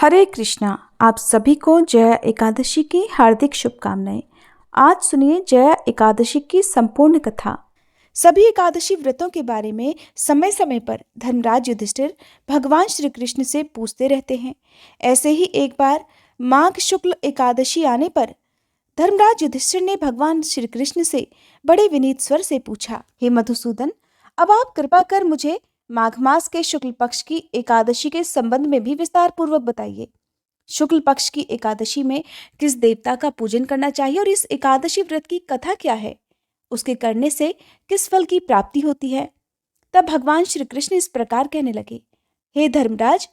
हरे कृष्णा। आप सभी को जया एकादशी की हार्दिक शुभकामनाएं। आज सुनिए जया एकादशी की संपूर्ण कथा। सभी एकादशी व्रतों के बारे में समय समय पर धर्मराज युधिष्ठिर भगवान श्री कृष्ण से पूछते रहते हैं। ऐसे ही एक बार माघ शुक्ल एकादशी आने पर धर्मराज युधिष्ठिर ने भगवान श्री कृष्ण से बड़े विनीत स्वर से पूछा, हे मधुसूदन, अब आप कृपा कर मुझे माघ मास के शुक्ल पक्ष की एकादशी के संबंध में भी विस्तार पूर्वक बताइए। शुक्ल पक्ष की एकादशी में किस देवता का पूजन करना चाहिए और इस एकादशी व्रत की कथा क्या है, उसके करने से किस फल की प्राप्ति होती है। तब भगवान श्री कृष्ण इस प्रकार कहने लगे, हे धर्मराज,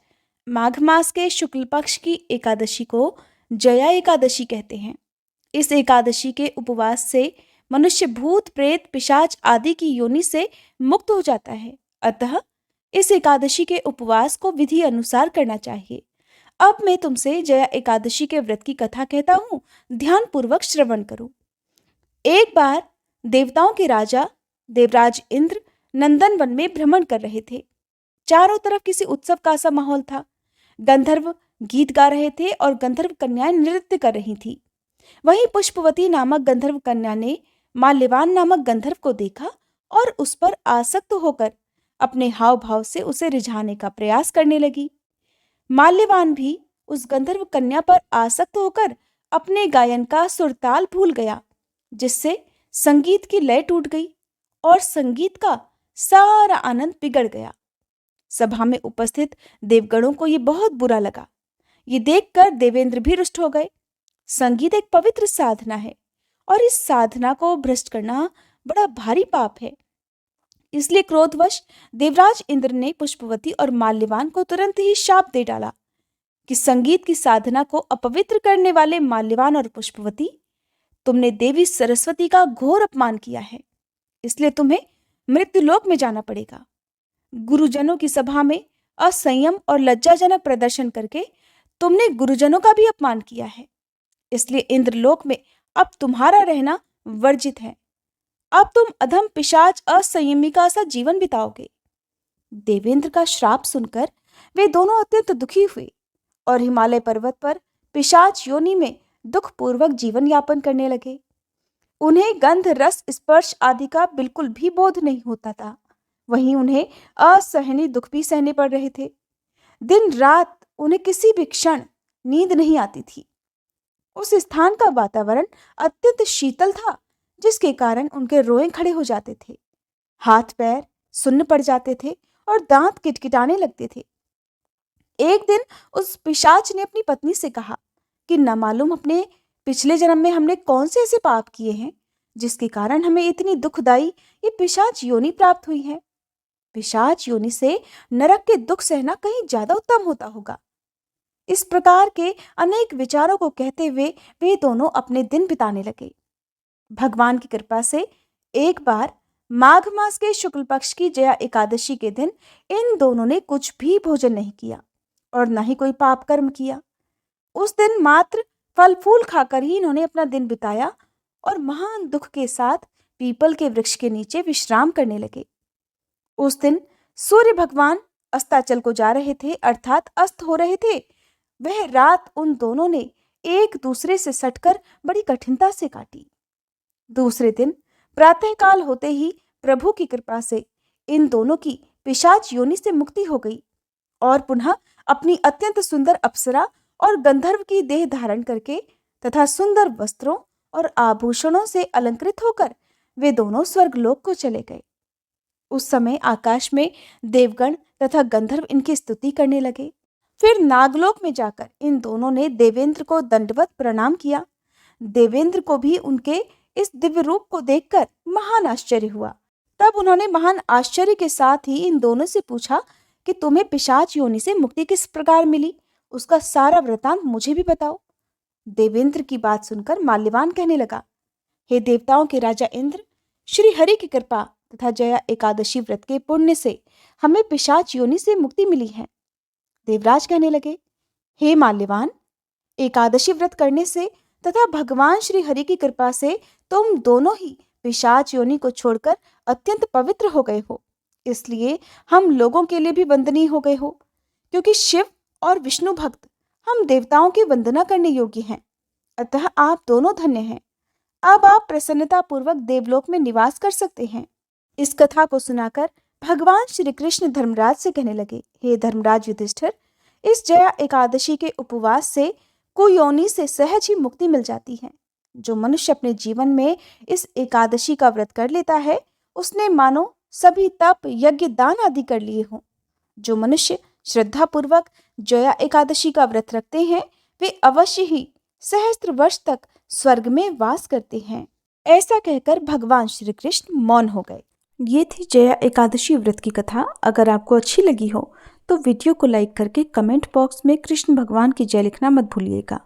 माघ मास के शुक्ल पक्ष की एकादशी को जया एकादशी कहते हैं। इस एकादशी के उपवास से मनुष्य भूत प्रेत पिशाच आदि की योनि से मुक्त हो जाता है। अतः इस एकादशी के उपवास को विधि अनुसार करना चाहिए। अब मैं तुमसे जया एकादशी के व्रत की कथा कहता हूँ, ध्यान पूर्वक श्रवण करो। एक बार देवताओं के राजा देवराज इंद्र नंदन वन में भ्रमण कर रहे थे। चारों तरफ किसी उत्सव का सा माहौल था। गंधर्व गीत गा रहे थे और गंधर्व कन्याएं नृत्य कर रही थी। वहीं पुष्पवती नामक गंधर्व कन्या ने माल्यवान नामक गंधर्व को देखा और उस पर आसक्त होकर अपने हाव भाव से उसे रिझाने का प्रयास करने लगी। माल्यवान भी उस गंधर्व कन्या पर आसक्त होकर अपने गायन का सुरताल भूल गया, जिससे संगीत की लय टूट गई और संगीत का सारा आनंद बिगड़ गया। सभा में उपस्थित देवगणों को यह बहुत बुरा लगा। ये देखकर देवेंद्र भी रुष्ट हो गए। संगीत एक पवित्र साधना है और इस साधना को भ्रष्ट करना बड़ा भारी पाप है। इसलिए क्रोधवश देवराज इंद्र ने पुष्पवती और माल्यवान को तुरंत ही शाप दे डाला कि संगीत की साधना को अपवित्र करने वाले माल्यवान और पुष्पवती, तुमने देवी सरस्वती का घोर अपमान किया है, इसलिए तुम्हें मृत्युलोक में जाना पड़ेगा। गुरुजनों की सभा में असंयम और लज्जाजनक प्रदर्शन करके तुमने गुरुजनों का भी अपमान किया है, इसलिए इंद्रलोक में अब तुम्हारा रहना वर्जित है। अब तुम अधम पिशाच असंयमिका सा जीवन बिताओगे। देवेंद्र का श्राप सुनकर वे दोनों अत्यंत दुखी हुए और हिमालय पर्वत पर पिशाच योनि में दुखपूर्वक जीवन यापन करने लगे। उन्हें गंध रस स्पर्श आदि का बिल्कुल भी बोध नहीं होता था। वहीं उन्हें असहनीय दुख भी सहने पड़ रहे थे। दिन रात उन्हें किसी भी क्षण नींद नहीं आती थी। उस स्थान का वातावरण अत्यंत शीतल था, जिसके कारण उनके रोए खड़े हो जाते थे, हाथ पैर सुन्न पड़ जाते थे और दांत किटकिटाने लगते थे। एक दिन उस पिशाच ने अपनी पत्नी से कहा कि न मालूम अपने पिछले जन्म में हमने कौन से ऐसे पाप किए हैं जिसके कारण हमें इतनी दुखदाई ये पिशाच योनि प्राप्त हुई है। पिशाच योनि से नरक के दुख सहना कहीं ज्यादा उत्तम होता होगा। इस प्रकार के अनेक विचारों को कहते हुए वे दोनों अपने दिन बिताने लगे। भगवान की कृपा से एक बार माघ मास के शुक्ल पक्ष की जया एकादशी के दिन इन दोनों ने कुछ भी भोजन नहीं किया और न ही कोई पाप कर्म किया। उस दिन मात्र फल फूल खाकर ही इन्होंने अपना दिन बिताया और महान दुख के साथ पीपल के वृक्ष के नीचे विश्राम करने लगे। उस दिन सूर्य भगवान अस्ताचल को जा रहे थे, अर्थात अस्त हो रहे थे। वह रात उन दोनों ने एक दूसरे से सटकर बड़ी कठिनता से काटी। दूसरे दिन प्रातःकाल होते ही प्रभु की कृपा से इन दोनों की पिशाच योनि से मुक्ति हो गई और पुनः अपनी अत्यंत सुंदर अप्सरा और गंधर्व की देह धारण करके तथा सुंदर वस्त्रों और आभूषणों से अलंकृत होकर वे दोनों स्वर्गलोक को चले गए। उस समय आकाश में देवगण तथा गंधर्व इनकी स्तुति करने लगे। फिर नागलोक में जाकर इन दोनों ने देवेंद्र को दंडवत प्रणाम किया। देवेंद्र को भी उनके इस दिव्य रूप को देखकर महान आश्चर्य हुआ। तब उन्होंने महान आश्चर्य के साथ ही इन दोनों से पूछा कि तुम्हें पिशाच योनि से मुक्ति किस प्रकार मिली, उसका सारा वृतांत मुझे भी बताओ। देवेंद्र की बात सुनकर माल्यवान कहने लगा, हे देवताओं के राजा इंद्र, श्री हरि की कृपा तथा जया एकादशी व्रत के पुण्य से हमें पिशाच योनि से मुक्ति मिली है। देवराज कहने लगे, हे माल्यवान, एकादशी व्रत करने से तथा भगवान श्री हरि की कृपा से तुम दोनों ही पिशाच योनि को छोड़कर अत्यंत पवित्र हो गए हो, इसलिए हम लोगों के लिए भी वंदनीय हो गए हो, क्योंकि शिव और विष्णु भक्त हम देवताओं की वंदना करने योग्य हैं, अतः आप दोनों धन्य हैं। अब आप प्रसन्नता पूर्वक देवलोक में निवास कर सकते हैं। इस कथा को सुनाकर भगवान श्री कृष्ण धर्मराज से कहने लगे, हे धर्मराज युधिष्ठिर, इस जया एकादशी के उपवास से कुयोनि से सहज ही मुक्ति मिल जाती है। जो मनुष्य अपने जीवन में इस एकादशी का व्रत कर लेता है, उसने मानो सभी तप यज्ञ दान आदि कर लिए हों। जो मनुष्य श्रद्धा पूर्वक जया एकादशी का व्रत रखते हैं, वे अवश्य ही सहस्त्र वर्ष तक स्वर्ग में वास करते हैं। ऐसा कहकर भगवान श्री कृष्ण मौन हो गए। ये थी जया एकादशी व्रत की कथा। अगर आपको अच्छी लगी हो तो वीडियो को लाइक करके कमेंट बॉक्स में कृष्ण भगवान की जय लिखना मत भूलिएगा।